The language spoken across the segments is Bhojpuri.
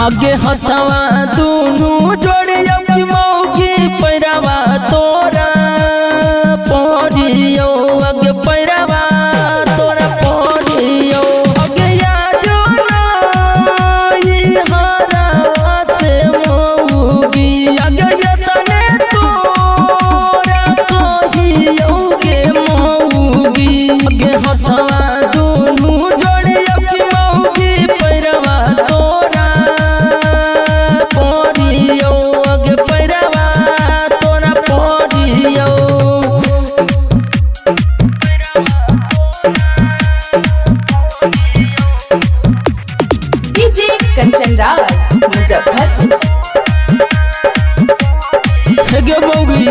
आगे हथवा दोनों जोड़े मौगी पैरावा तोरा पड़ियो आगे पैरावा तोरा पड़ियो आगे याजो हरा से मौगी आगे यतने तोरा कहियो के मौगी आगे हथवा दोनों जोड़े मौगी पैरावा तोरा पड़ियो आगे पैरावा तोरा पड़ियो। डीजे कंचन राज मुजफ्फरपुर। हेगे मौगी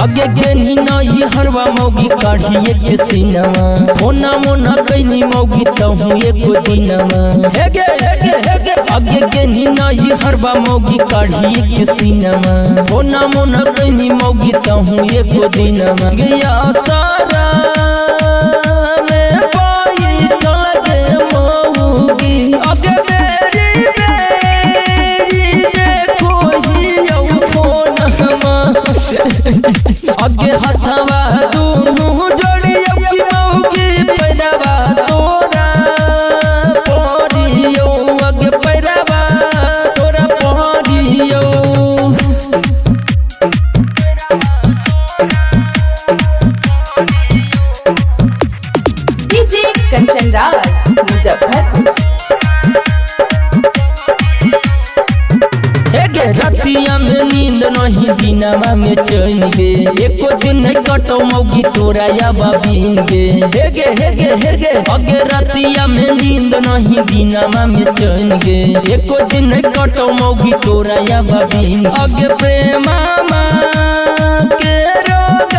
आगे गेनी नई हरवा मौगी काढ़िए के सीनवा होना मोना कैनी मौगी तहु एको दिनवा हेगे हेगे हेगे आगे गेनी नई हरवा मौगी काढ़िए के सीनवा होना मोना कैनी मौगी तहु एको दिनवा गया सारा में पाई लगे मौगी आगे बेरी बेरी देखो हियो फोनमा आगे हथवा दोनों जोड़ी मौगी पैरावा तोरा पड़ियो आगे पैरावा तोरा पड़ियो। डीजे कंचन राज मुजफ्फरपुर। हेगे रतिया में नींद नहीं दिनवा में चैन गे एको दिन नहीं कटो मौगी तोरा या बाबीन गे हेगे हेगे हेगे आगे रतिया में नींद नहीं दिनवा में चैन गे एको दिन नहीं कटो मौगी तोरा या बाबीन आगे प्रेमा के रोग